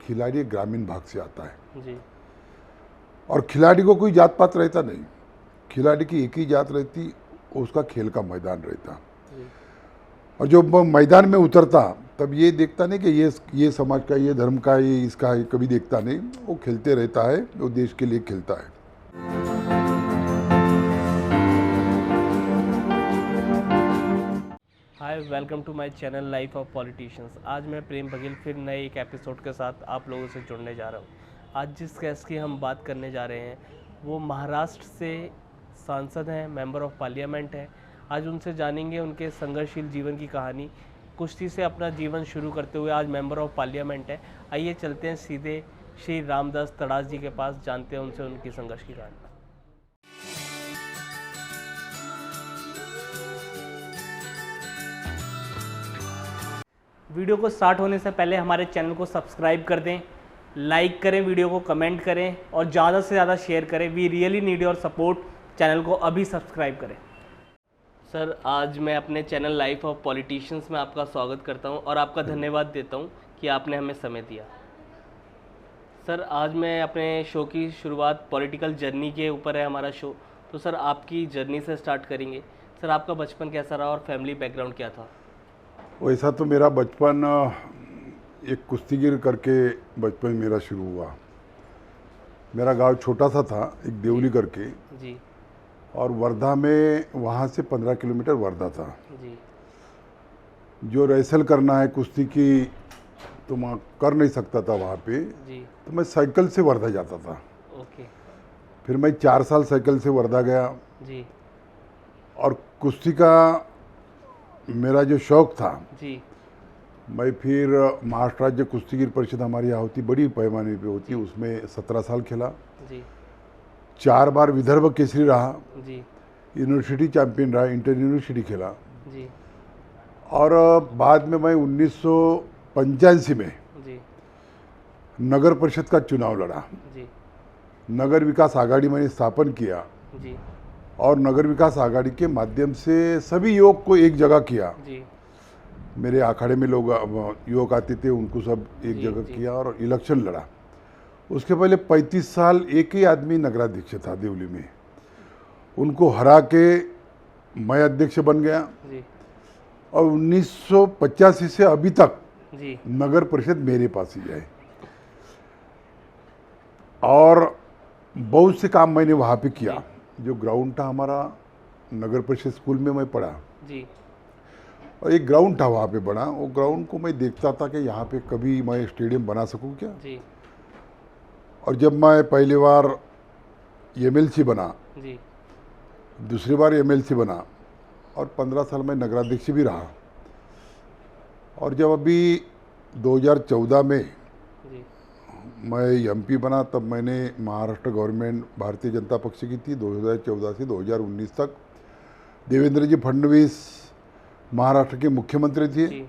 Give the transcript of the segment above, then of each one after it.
खिलाड़ी एक ग्रामीण भाग से आता है जी और खिलाड़ी को कोई जात पात रहता नहीं, खिलाड़ी की एक ही जात रहती, उसका खेल का मैदान रहता। जी और जब वो मैदान में उतरता तब ये देखता नहीं कि ये समाज का, ये धर्म का, ये इसका है, कभी देखता नहीं। वो खेलते रहता है, वो देश के लिए खेलता है। Hi, welcome to my channel life of politicians. आज मैं प्रेम बघेल फिर नए एक एपिसोड के साथ आप लोगों से जुड़ने जा रहा हूँ। आज जिस केस की हम बात करने जा रहे हैं वो महाराष्ट्र से सांसद हैं, मेंबर ऑफ पार्लियामेंट हैं। आज उनसे जानेंगे उनके संघर्षशील जीवन की कहानी। कुश्ती से अपना जीवन शुरू करते हुए आज मेंबर ऑफ पार्लियामेंट है। आइए चलते हैं सीधे श्री रामदास तड़ास जी के पास, जानते हैं उनसे उनकी संघर्ष की कहानी। वीडियो को स्टार्ट होने से पहले हमारे चैनल को सब्सक्राइब कर दें, लाइक करें, वीडियो को कमेंट करें और ज़्यादा से ज़्यादा शेयर करें। We really need your support. Channel को अभी सब्सक्राइब करें। सर, आज मैं अपने चैनल लाइफ ऑफ पॉलिटिशियंस में आपका स्वागत करता हूं और आपका धन्यवाद देता हूं कि आपने हमें समय दिया। सर, आज मैं अपने शो की शुरुआत पॉलिटिकल जर्नी के ऊपर है हमारा शो, तो सर आपकी जर्नी से स्टार्ट करेंगे। सर, आपका बचपन कैसा रहा और फैमिली बैकग्राउंड क्या था? वैसा तो मेरा बचपन एक कुश्तीगीर करके बचपन मेरा शुरू हुआ। मेरा गांव छोटा सा था, एक देवली करके, जी और वर्धा में, वहाँ से 15 किलोमीटर वर्धा था। जी जो रेसल करना है कुश्ती की तो मैं कर नहीं सकता था वहाँ पे, जी तो मैं साइकिल से वर्धा जाता था। ओके फिर मैं 4 साल साइकिल से वर्धा गया जी और कुश्ती का मेरा जो शौक़ था, जी मैं फिर महाराष्ट्र राज्य कुश्तीगीर परिषद हमारी यहाँ होती, बड़ी पैमाने पे होती, उसमें 17 साल खेला। जी 4 बार विदर्भ केसरी रहा, जी यूनिवर्सिटी चैंपियन रहा, इंटर यूनिवर्सिटी खेला। जी और बाद में मैं 1985 में जी नगर परिषद का चुनाव लड़ा। जी नगर विकास आघाड़ी मैंने स्थापन किया जी और नगर विकास आघाड़ी के माध्यम से सभी युवक को एक जगह किया। जी मेरे अखाड़े में लोग युवक आते थे, उनको सब एक जी, जगह जी। किया और इलेक्शन लड़ा। उसके पहले 35 साल एक ही आदमी नगराध्यक्ष था देवली में, उनको हरा के मैं अध्यक्ष बन गया। जी और 1985 से अभी तक जी नगर परिषद मेरे पास ही है और बहुत से काम मैंने वहाँ पे किया। जो ग्राउंड था हमारा, नगर परिषद स्कूल में मैं पढ़ा जी और एक ग्राउंड था वहाँ पे बड़ा, वो ग्राउंड को मैं देखता था कि यहाँ पे कभी मैं स्टेडियम बना सकूँ क्या। जी और जब मैं पहली बार एमएलसी बना, जी दूसरी बार एमएलसी बना और 15 साल में नगराध्यक्ष भी रहा। और जब अभी 2014 में जी मैं एमपी बना, तब मैंने महाराष्ट्र गवर्नमेंट भारतीय जनता पक्ष की थी 2014 से 2019 तक। देवेंद्र जी फडणवीस महाराष्ट्र के मुख्यमंत्री थे जी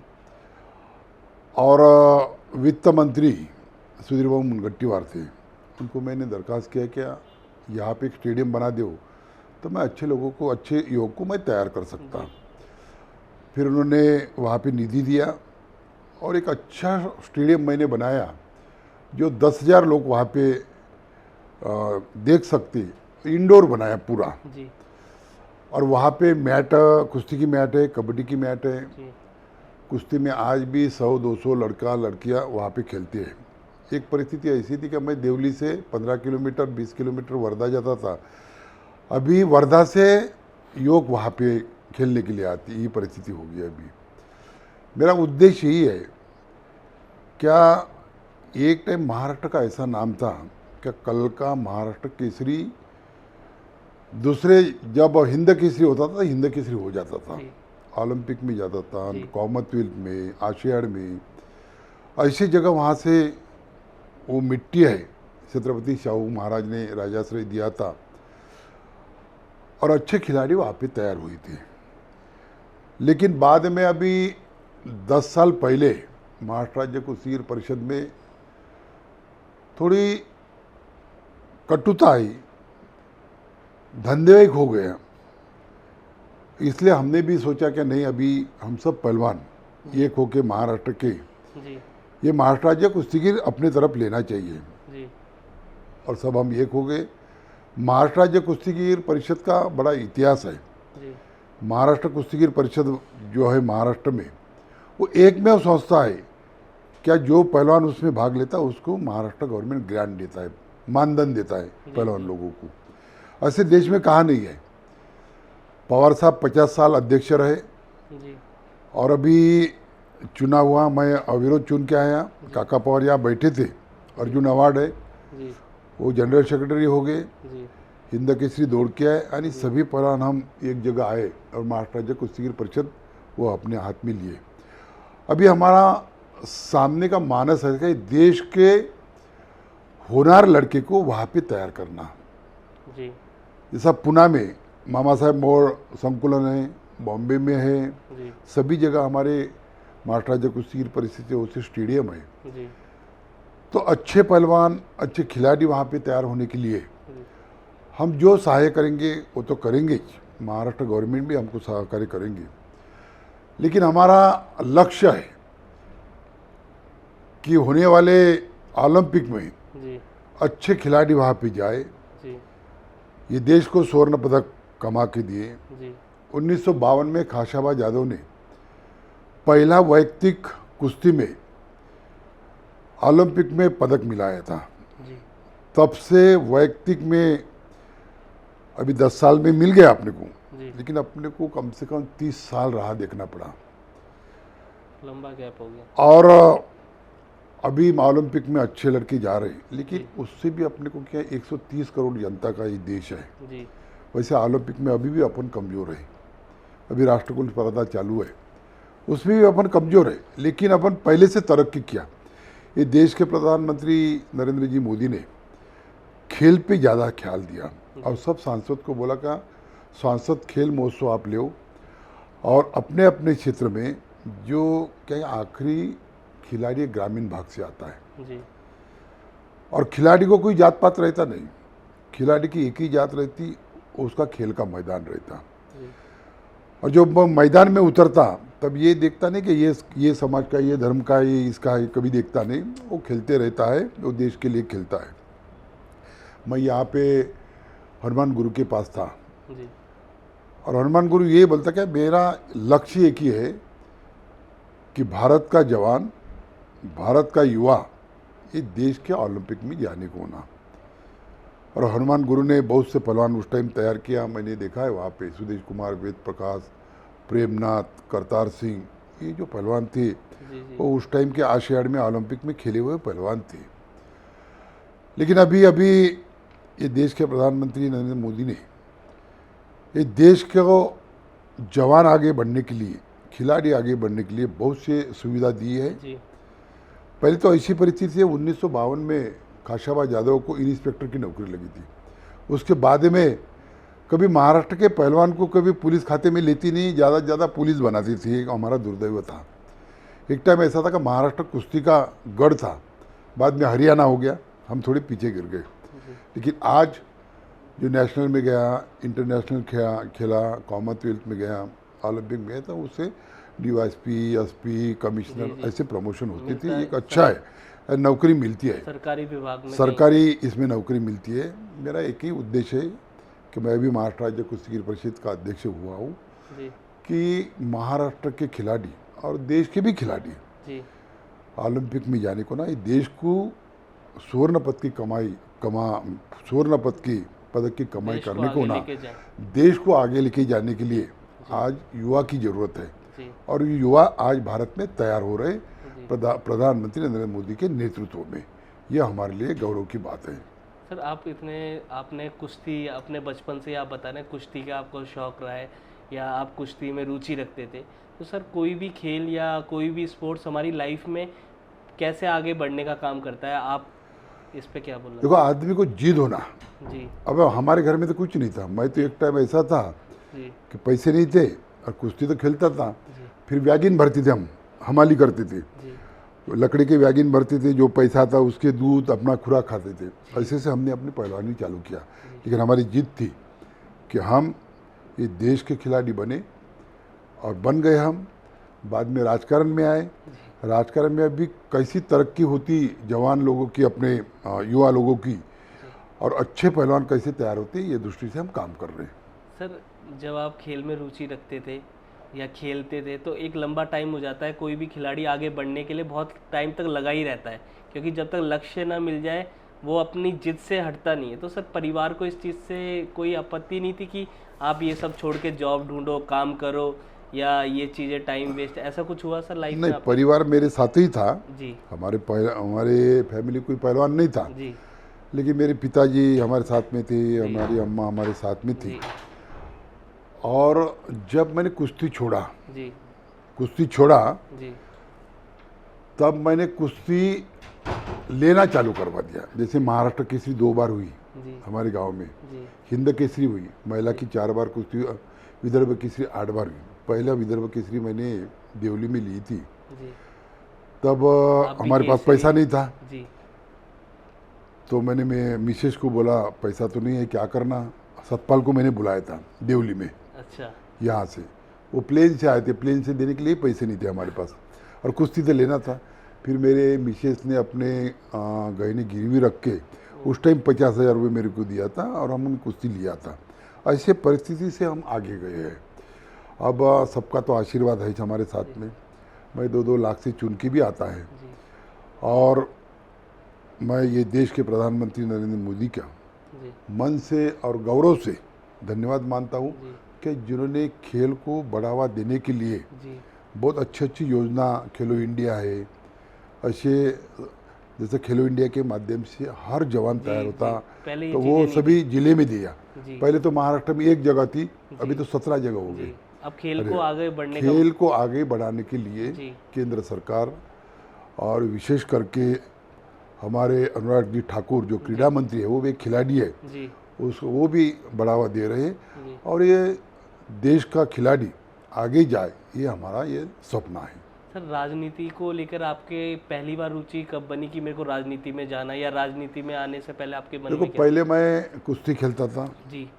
और वित्त मंत्री सुधीर बाबू मुनगट्टीवार थे। उनको मैंने दरख्वास्त किया क्या यहाँ पे एक स्टेडियम बना दो तो मैं अच्छे लोगों को, अच्छे युवक को मैं तैयार कर सकता। फिर उन्होंने वहाँ पे निधि दिया और एक अच्छा स्टेडियम मैंने बनाया जो 10,000 लोग वहाँ पे देख सकते, इंडोर बनाया पूरा। जी और वहाँ पे मैट, कुश्ती की मैट है, कबड्डी की मैट है। जी कुश्ती में आज भी 100-200 लड़का लड़कियाँ वहाँ पे खेलती है। एक परिस्थिति ऐसी थी कि मैं देवली से 15 किलोमीटर 20 किलोमीटर वर्धा जाता था, अभी वर्धा से युवक वहाँ पे खेलने के लिए आती, ये परिस्थिति हो गई अभी। मेरा उद्देश्य यही है, क्या एक टाइम महाराष्ट्र का ऐसा नाम था कि कल का महाराष्ट्र केसरी दूसरे, जब हिंद केसरी होता था हिंद केसरी हो जाता था, जी ओलंपिक में जाता था, जी। कॉमनवेल्थ में, आशियाड में, ऐसी जगह वहाँ से वो मिट्टी है, छत्रपति शाहू महाराज ने राजाश्रय दिया था और अच्छे खिलाड़ी वहाँ पे तैयार हुए थे। लेकिन बाद में अभी 10 साल पहले महाराष्ट्र राज्य कुश्तीगीर परिषद में थोड़ी कटुता आई, धंधेवाही हो गया। इसलिए हमने भी सोचा कि नहीं, अभी हम सब पहलवान एक होके महाराष्ट्र के जी ये महाराष्ट्र राज्य कुश्तीगीर अपने तरफ लेना चाहिए जी और सब हम एक हो गए। महाराष्ट्र राज्य कुश्तीगीर परिषद का बड़ा इतिहास है। जी महाराष्ट्र कुश्तीगीर परिषद जो है महाराष्ट्र में, वो एकमेव संस्था है क्या जो पहलवान उसमें भाग लेता है उसको महाराष्ट्र गवर्नमेंट ग्रांट देता है, मानधन देता है पहलवान लोगों को। ऐसे देश में कहाँ नहीं है। पवार साहब 50 साल अध्यक्ष रहे जी और अभी चुना हुआ, मैं अविरोध चुन के आया। काका पवार यहाँ बैठे थे, अर्जुन अवार्ड है, जी वो जनरल सेक्रेटरी हो गए, जी हिंद केसरी दौड़ के आए, यानी सभी पहलवान हम एक जगह आए और महाराष्ट्र राज्य कुश्तीगीर परिषद वो अपने हाथ में लिए। अभी हमारा सामने का मानस है कि देश के होनहार लड़के को वहाँ पे तैयार करना। जी जैसा पुणे में मामा साहेब मोर संकुलन है, बॉम्बे में है, जी सभी जगह हमारे महाराष्ट्र राज्य कुश्तीगीर परिषद से उसे स्टेडियम है। जी तो अच्छे पहलवान, अच्छे खिलाड़ी वहाँ पे तैयार होने के लिए जी हम जो सहाय करेंगे वो तो करेंगे ही। महाराष्ट्र गवर्नमेंट भी हमको सहकार्य करेंगे, लेकिन हमारा लक्ष्य है कि होने वाले ओलंपिक में जी अच्छे खिलाड़ी वहाँ पे जाए। जी ये देश को स्वर्ण पदक कमा के दिए। जी 1952 में खाशाबा यादव ने पहला वैयक्तिक कुश्ती में ओलंपिक में पदक मिलाया था। जी तब से वैयक्तिक में अभी 10 साल में मिल गया अपने को, जी लेकिन अपने को कम से कम 30 साल राह देखना पड़ा। लंबा गैप हो गया। और अभी ओलंपिक में अच्छे लड़के जा रहे हैं, लेकिन उससे भी अपने को क्या 130 करोड़ जनता का ये देश है। जी वैसे ओलंपिक में अभी भी अपन कमज़ोर है। अभी राष्ट्रकुल स्पर्धा चालू है, उसमें भी अपन कमज़ोर है, लेकिन अपन पहले से तरक्की किया। ये देश के प्रधानमंत्री नरेंद्र जी मोदी ने खेल पे ज़्यादा ख्याल दिया और सब सांसद को बोला का सांसद खेल महोत्सव आप ले और अपने अपने क्षेत्र में जो क्या आखिरी खिलाड़ी ग्रामीण भाग से आता है जी और खिलाड़ी को कोई जात पात रहता नहीं, खिलाड़ी की एक ही जात रहती, उसका खेल का मैदान रहता। जी और जब वो मैदान में उतरता तब ये देखता नहीं कि ये समाज का, ये धर्म का, ये इसका है, कभी देखता नहीं। वो खेलते रहता है, वो देश के लिए खेलता है। मैं यहाँ पे हनुमान गुरु के पास था जी और हनुमान गुरु ये बोलता क्या मेरा लक्ष्य एक ही है कि भारत का जवान, भारत का युवा ये देश के ओलंपिक में जाने को होना। और हनुमान गुरु ने बहुत से पहलवान उस टाइम तैयार किया, मैंने देखा है वहाँ पे सुदेश कुमार, वेद प्रकाश, प्रेमनाथ, करतार सिंह, ये जो पहलवान थे जी जी वो उस टाइम के एशियाड में ओलंपिक में खेले हुए पहलवान थे। लेकिन अभी ये देश के प्रधानमंत्री नरेंद्र मोदी ने ये देश को जवान आगे बढ़ने के लिए, खिलाड़ी आगे बढ़ने के लिए बहुत से सुविधा दी है। जी पहले तो ऐसी परिस्थिति थी 1952 में खाशाबा यादव को इंस्पेक्टर की नौकरी लगी थी। उसके बाद में कभी महाराष्ट्र के पहलवान को कभी पुलिस खाते में लेती नहीं, ज़्यादा से ज़्यादा पुलिस बनाती थी। एक हमारा दुर्दैव था। एक टाइम ऐसा था कि महाराष्ट्र कुश्ती का गढ़ था, बाद में हरियाणा हो गया, हम थोड़े पीछे गिर गए। लेकिन आज जो नेशनल में गया, इंटरनेशनल खेला, कॉमनवेल्थ में गया, ओलंपिक में गया, तो उससे डीवाईएसपी, एसपी, कमिश्नर ऐसे प्रमोशन होती थी। एक अच्छा है, नौकरी मिलती है सरकारी विभाग में, सरकारी इसमें नौकरी मिलती है। मेरा एक ही उद्देश्य है कि मैं भी महाराष्ट्र राज्य कुश्तीगीर परिषद का अध्यक्ष हुआ हूँ जी कि महाराष्ट्र के खिलाड़ी और देश के भी खिलाड़ी जी ओलंपिक में जाने को ना, ये देश को स्वर्ण पदक की कमाई देश को करने को आगे ना, लेके जाएं। देश को आगे लेके जाने के लिए आज युवा की जरूरत है। जी और ये युवा आज भारत में तैयार हो रहे जी प्रधानमंत्री नरेंद्र मोदी के नेतृत्व में। यह हमारे लिए गौरव की बात है। सर, आपने कुश्ती अपने बचपन से आप बता रहे हैं कुश्ती का आपको शौक रहा है या आप कुश्ती में रुचि रखते थे, तो सर कोई भी खेल या कोई भी स्पोर्ट्स हमारी लाइफ में कैसे आगे बढ़ने का काम करता है, आप इस पे क्या बोल रहे देखो, आदमी को जिद होना। हैं? जी अब हमारे घर में तो कुछ नहीं था। मैं तो एक टाइम ऐसा था जी कि पैसे नहीं थे और कुश्ती तो खेलता था। जी फिर वैगिन भरते थे, हम हमाली करते थे, जी तो लकड़ी के वैगिन भरते थे, जो पैसा था उसके दूध अपना खुराक खाते थे। ऐसे से हमने अपनी पहलवानी चालू किया। लेकिन हमारी जिद थी कि हम ये देश के खिलाड़ी बने और बन गए। हम बाद में राजकारण में आए, राजकारण में अभी कैसी तरक्की होती जवान लोगों की, अपने युवा लोगों की, और अच्छे पहलवान कैसे तैयार होते हैं, ये दृष्टि से हम काम कर रहे हैं। सर जब आप खेल में रुचि रखते थे या खेलते थे तो एक लंबा टाइम हो जाता है, कोई भी खिलाड़ी आगे बढ़ने के लिए बहुत टाइम तक लगा ही रहता है, क्योंकि जब तक लक्ष्य ना मिल जाए वो अपनी जिद से हटता नहीं है। तो सर परिवार को इस चीज़ से कोई आपत्ति नहीं थी कि आप ये सब छोड़ के जॉब ढूंढो, काम करो, या ये चीज़ें टाइम वेस्ट, ऐसा कुछ हुआ सर लाइफ में नहीं, आपके? परिवार मेरे साथ ही था। जी हमारे फैमिली कोई पहलवान नहीं था, जी लेकिन मेरे पिताजी हमारे साथ में थे, हमारी अम्मा हमारे साथ में थी। जी और जब मैंने कुश्ती छोड़ा जी जी तब मैंने कुश्ती लेना चालू करवा दिया। जैसे महाराष्ट्र केसरी 2 बार हुई जी हमारे गांव में, जी हिंद केसरी हुई, महिला की 4 बार कुश्ती, विदर्भ केसरी 8 बार हुई। पहला विदर्भ केसरी मैंने देवली में ली थी। जी तब आप भी हमारे पास केसरी? पैसा नहीं था, जी तो मैं मिसेस को बोला पैसा तो नहीं है, क्या करना। सतपाल को मैंने बुलाया था देवली में, अच्छा यहाँ से। वो प्लेन से आए थे, प्लेन से देने के लिए पैसे नहीं थे हमारे पास, और कुश्ती तो लेना था। फिर मेरे मिसेस ने अपने गहने गिरवी रख के उस टाइम 50,000 रुपये मेरे को दिया था, और हमने कुश्ती लिया था। ऐसे परिस्थिति से हम आगे गए हैं। अब सबका तो आशीर्वाद है हमारे साथ में। मैं 2-2 लाख से चुन के भी आता है, जी और मैं ये देश के प्रधानमंत्री नरेंद्र मोदी का जी मन से और गौरव से धन्यवाद मानता हूँ जी कि जिन्होंने खेल को बढ़ावा देने के लिए जी बहुत अच्छी योजना, खेलो इंडिया है, ऐसे जैसे खेलो इंडिया के माध्यम से हर जवान तैयार होता, पहले ये तो चीज़ें वो नहीं सभी जिले में दिया। जी पहले तो महाराष्ट्र में 1 जगह थी, अभी तो 17 जगह हो जी गई। अब खेल अरे, को आगे बढ़ने का खेल को आगे बढ़ाने के लिए जी केंद्र सरकार और विशेष करके हमारे अनुराग जी ठाकुर जो क्रीड़ा मंत्री है, वो भी एक खिलाड़ी है, जी वो भी बढ़ावा दे रहे हैं। जी और ये देश का खिलाड़ी आगे जाए, ये हमारा ये सपना है। सर राजनीति को लेकर आपके पहली बार रुचि कब बनी कि मेरे को राजनीति में जाना, या राजनीति में आने से पहले आपके मन देखो, में क्या? पहले मैं कुश्ती खेलता था, जी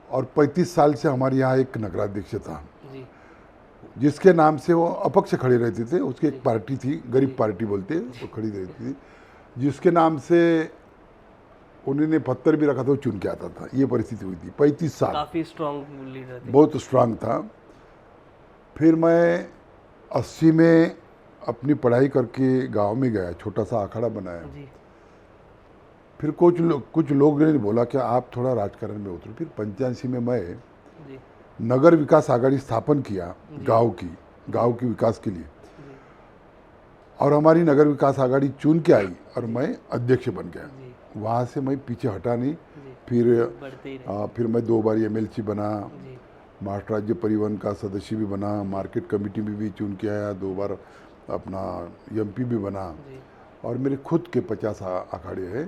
और 35 साल से हमारे यहाँ एक नगराध्यक्ष था, जी जिसके नाम से वो अपक्ष खड़े रहते थे। उसकी एक पार्टी थी, गरीब पार्टी बोलते हैं, वो खड़ी रहती थी, जिसके नाम से उन्होंने पत्थर भी रखा था, वो चुन के आता था। ये परिस्थिति हुई थी 35 साल, काफ़ी स्ट्रॉन्ग लीडर थे। बहुत स्ट्रांग था। फिर मैं 80 में अपनी पढ़ाई करके गांव में गया, छोटा सा अखाड़ा बनाया। जी फिर कुछ लोग ने बोला कि आप थोड़ा राजकारण में उतरो। फिर 85 में मैं जी नगर विकास आघाड़ी स्थापन किया गांव की विकास के लिए, जी और हमारी नगर विकास आघाड़ी चुन के आई, और मैं अध्यक्ष बन गया। जी वहाँ से मैं पीछे हटा नहीं। जी फिर बढ़ते ही रहे। फिर मैं 2 बार MLC बना, जी महाराष्ट्र राज्य परिवहन का सदस्य भी बना, मार्केट कमेटी में भी चुन के आया, 2 बार अपना MP भी बना। जी और मेरे खुद के 50 अखाड़े हैं,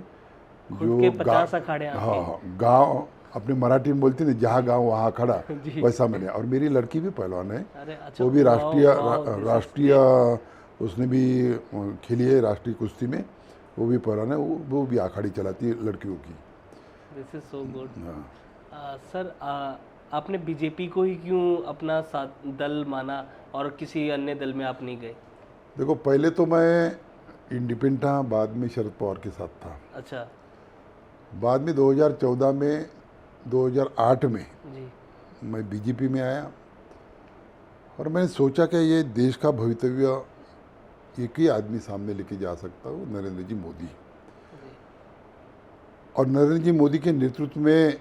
खुद के 50 अखाड़े आपके? हाँ, गांव अपने मराठी में बोलते हैं, जहाँ गांव वहाँ अखाड़ा, जी। वैसा मैंने। और मेरी लड़की भी पहलवान है, अरे अच्छा, वो भी वाओ, राष्ट्रीय वाओ, this is राष्ट्रीय उसने भी खेली है, राष्ट्रीय कुश्ती में वो भी पहलवान है। वो भी अखाड़ी चलाती है लड़कियों की। This is so good. हाँ। सर आपने बीजेपी को ही क्यों अपना साथ दल माना और किसी अन्य दल में आप नहीं गए? देखो, पहले तो मैं इंडिपेंडेंट था, बाद में शरद पवार के साथ था। अच्छा बाद में 2014 में 2008 में जी मैं BJP में आया, और मैंने सोचा कि ये देश का भवितव्य एक ही आदमी सामने लेके जा सकता हो, नरेंद्र जी मोदी। और नरेंद्र जी मोदी के नेतृत्व में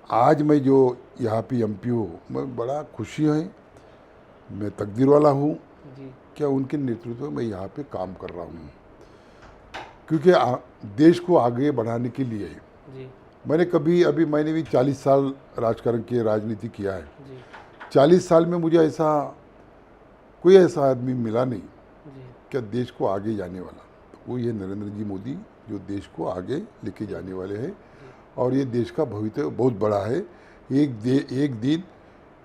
आज मैं जो यहाँ पे MP हूँ, मैं बड़ा खुशी है, मैं तकदीर वाला हूँ जी क्या उनके नेतृत्व में मैं यहाँ पे काम कर रहा हूँ, क्योंकि देश को आगे बढ़ाने के लिए जी मैंने भी 40 साल राजकारण की राजनीति किया है। जी 40 साल में मुझे कोई ऐसा आदमी मिला नहीं जी क्या देश को आगे जाने वाला, तो वो ये नरेंद्र जी मोदी जो देश को आगे लेके जाने वाले हैं, और ये देश का भविष्य बहुत बड़ा है। एक दिन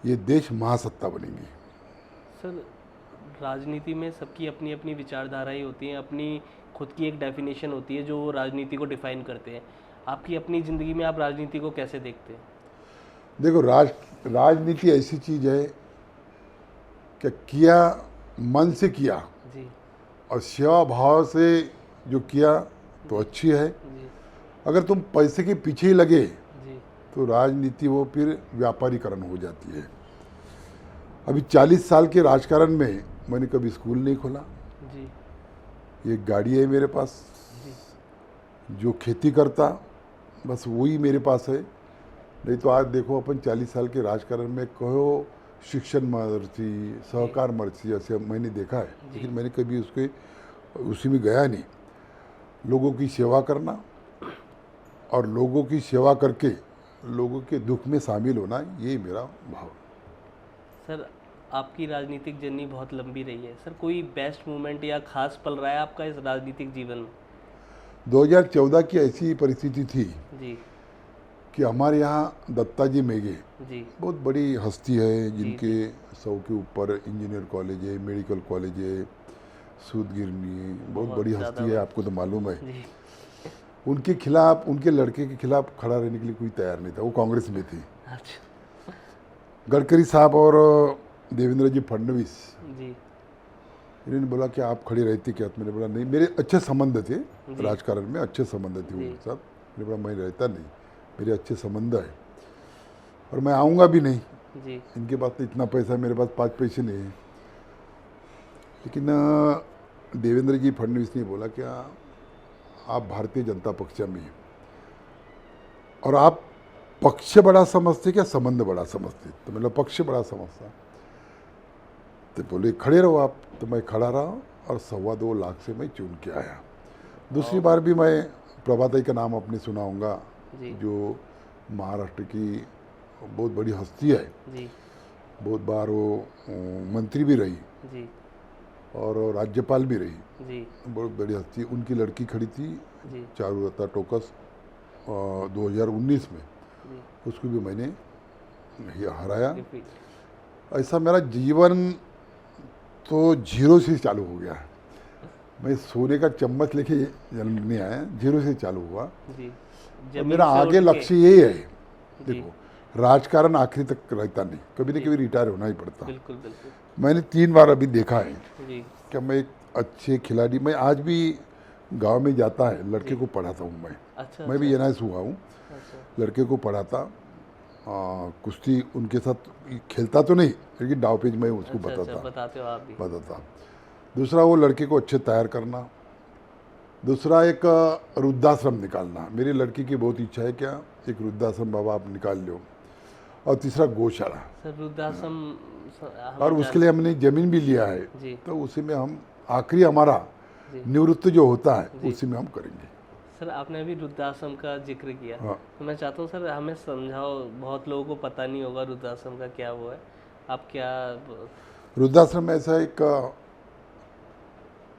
ये देश महासत्ता बनेंगी। सर राजनीति में सबकी अपनी अपनी विचारधाराएं होती हैं, अपनी खुद की एक डेफिनेशन होती है जो राजनीति को डिफाइन करते हैं। आपकी अपनी ज़िंदगी में आप राजनीति को कैसे देखते हैं? देखो, राजनीति ऐसी चीज़ है कि किया मन से किया जी और सेवा भाव से जो किया तो अच्छी है। जी अगर तुम पैसे के पीछे ही लगे जी तो राजनीति वो फिर व्यापारीकरण हो जाती है। अभी 40 साल के राजकारण में मैंने कभी स्कूल नहीं खोला। जी एक गाड़ी है मेरे पास, जी जो खेती करता बस वही मेरे पास है। नहीं तो आज देखो अपन 40 साल के राजकारण में कहो शिक्षण मंत्री, सहकार मंत्री ऐसे मैंने देखा है, लेकिन मैंने कभी उसी में गया नहीं। लोगों की सेवा करना और लोगों की सेवा करके लोगों के दुख में शामिल होना, ये मेरा भाव। सर आपकी राजनीतिक जर्नी बहुत लंबी रही है सर, कोई बेस्ट मोमेंट या खास पल रहा है आपका इस राजनीतिक जीवन में? 2014 की ऐसी परिस्थिति थी जी कि हमारे यहाँ दत्ता जी मेघे जी बहुत बड़ी हस्ती है, जिनके 100 के ऊपर इंजीनियर कॉलेज है, मेडिकल कॉलेज है, सूद गिरनी, बहुत बड़ी हस्ती है, आपको तो मालूम है। जी उनके खिलाफ, उनके लड़के के खिलाफ खड़ा रहने के लिए कोई तैयार नहीं था। वो कांग्रेस में थे। अच्छा गडकरी साहब और देवेंद्र जी फडणवीस, जी इन्होंने बोला कि आप खड़े रहते क्या? मैंने बोला नहीं, मेरे अच्छे संबंध थे राजकारण में, अच्छे संबंध थे उनके साथ। मैंने बोला मैं रहता नहीं, मेरे अच्छे संबंध है और मैं आऊँगा भी नहीं। जी इनके पास तो इतना पैसा है, मेरे पास 5 पैसे नहीं है। लेकिन देवेंद्र जी फडणवीस ने बोला क्या आप भारतीय जनता पक्ष में हैं और आप पक्ष बड़ा समझते क्या संबंध बड़ा समझते? तो मतलब पक्ष बड़ा समझता। तो बोले खड़े रहो आप। तो मैं खड़ा रहा और 2.25 लाख से मैं चुन के आया। दूसरी बार भी मैं प्रभाताई का नाम अपने सुनाऊंगा, जो महाराष्ट्र की बहुत बड़ी हस्ती है। जी बहुत बार वो मंत्री भी रही जी और राज्यपाल भी रही, जी बहुत बड़ी हस्ती। उनकी लड़की खड़ी थी जी चारुलता टोकस 2019 में, जी उसको भी मैंने हराया। रिपीट। ऐसा मेरा जीवन तो जीरो से चालू हो गया। मैं सोने का चम्मच लेके जन्म नहीं आया, जीरो से चालू हुआ। जी और मेरा आगे लक्ष्य यही है। देखो, राजकारण आखिरी तक रहता नहीं, कभी न कभी रिटायर होना ही पड़ता। बिल्कुल बिल्कुल मैंने 3 बार अभी देखा है जी कि मैं एक अच्छे खिलाड़ी, मैं आज भी गांव में जाता है, लड़के को पढ़ाता हूँ मैं। अच्छा मैं भी एनआईएस हुआ हूँ, अच्छा लड़के को पढ़ाता, कुश्ती उनके साथ खेलता तो नहीं, लेकिन दाव पेज मैं उसको अच्छा बताते हो आप भी। बताता। दूसरा वो लड़के को अच्छे तैयार करना। दूसरा एक वृद्धाश्रम निकालना। मेरी लड़की की बहुत इच्छा है क्या एक वृद्धाश्रम बाबा आप निकाल लो। और तीसरा गौशाला। सर वृद्धाश्रम और उसके लिए हमने ज़मीन भी लिया है, जी तो उसी में हम आखिरी हमारा निवृत्त जो होता है उसी में हम करेंगे। सर आपने अभी वृद्धाश्रम का जिक्र किया, हाँ। तो मैं चाहता हूँ सर हमें समझाओ, बहुत लोगों को पता नहीं होगा वृद्धाश्रम का क्या वो है, आप क्या? वृद्धाश्रम में ऐसा एक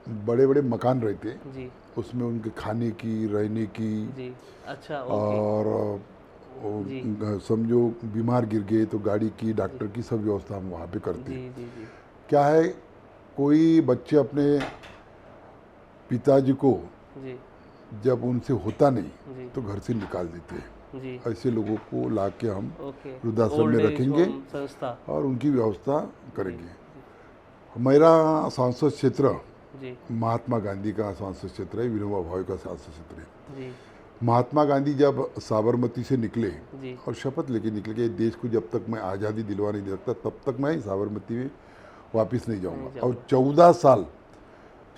बड़े बड़े मकान रहते हैं, जी उसमें उनके खाने की, रहने की, जी अच्छा ओके और समझो बीमार गिर गए तो गाड़ी की, डॉक्टर की सब व्यवस्था हम वहाँ पे करते जी हैं। जी जी क्या है, कोई बच्चे अपने पिताजी को जी जब उनसे होता जी नहीं तो घर से निकाल देते हैं। जी ऐसे लोगों को ला के हम ओके वृद्धाश्रम में ओल्ड एज रखेंगे होम संस्था। और उनकी व्यवस्था करेंगे। मेरा सांसद क्षेत्र जी महात्मा गांधी का सांसद क्षेत्र है, विनोबा भावे का सांसद क्षेत्र है। जी महात्मा गांधी जब साबरमती से निकले जी और शपथ लेके निकले कि देश को जब तक मैं आज़ादी दिलवा नहीं दे सकता तब तक मैं साबरमती में वापस नहीं जाऊंगा। और 14 साल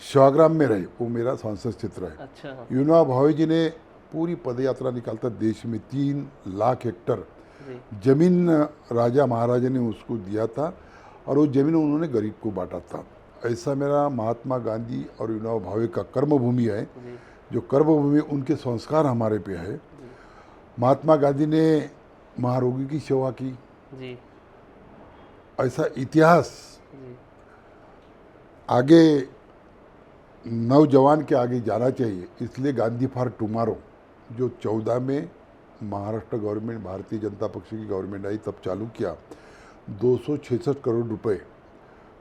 सेवाग्राम में रहे, वो मेरा सांसद क्षेत्र है। अच्छा विनोबा भावे जी ने पूरी पदयात्रा निकालता देश में 3 लाख हेक्टर जी जमीन राजा महाराजा ने उसको दिया था और वो जमीन उन्होंने गरीब को बांटा था। ऐसा मेरा महात्मा गांधी और विनोबा भावे का कर्मभूमि है, जी जो कर्मभूमि उनके संस्कार हमारे पे है। महात्मा गांधी ने महारोगी की सेवा की, जी ऐसा इतिहास जी आगे नौजवान के आगे जाना चाहिए। इसलिए गांधी फॉर टुमारो जो 14 में महाराष्ट्र गवर्नमेंट, भारतीय जनता पक्ष की गवर्नमेंट आई तब चालू किया, 266 करोड़ रुपए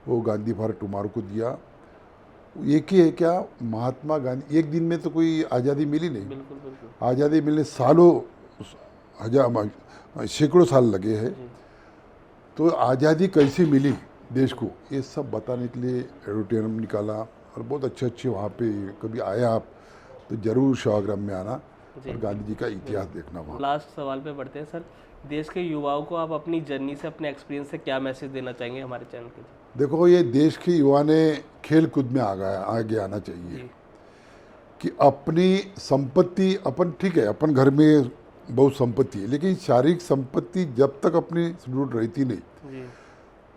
वो गांधी फॉर टुमारो को दिया। एक ही है क्या, महात्मा गांधी, एक दिन में तो कोई आज़ादी मिली नहीं, बिल्कुल बिल्कुल आज़ादी मिलने सालों, सैकड़ों साल लगे हैं। तो आज़ादी कैसे मिली देश को, ये सब बताने के लिए एडिटोरियम निकाला। और बहुत अच्छे अच्छे वहाँ पे, कभी आए आप तो ज़रूर सेवाग्राम में आना और गांधी जी का इतिहास देखना वहाँ। लास्ट सवाल पे बढ़ते हैं सर, देश के युवाओं को आप अपनी जर्नी से, अपने एक्सपीरियंस से क्या मैसेज देना चाहेंगे हमारे चैनल के? देखो, ये देश के युवा ने खेल कूद में आगे आना चाहिए जी कि अपनी संपत्ति, अपन ठीक है अपन घर में बहुत संपत्ति है, लेकिन शारीरिक संपत्ति जब तक अपनी सुदृढ़ रहती नहीं जी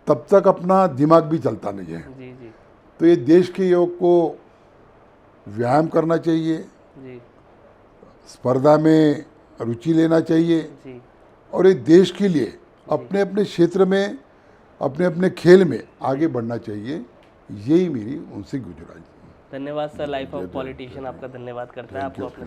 तब तक अपना दिमाग भी चलता नहीं है। जी जी तो ये देश के युवक को व्यायाम करना चाहिए, जी स्पर्धा में रुचि लेना चाहिए जी और ये देश के लिए अपने अपने क्षेत्र में, अपने अपने खेल में आगे बढ़ना चाहिए। यही मेरी उनसे गुजारिश है। धन्यवाद सर। लाइफ ऑफ पॉलिटिशियन आपका धन्यवाद करता है आपको अपने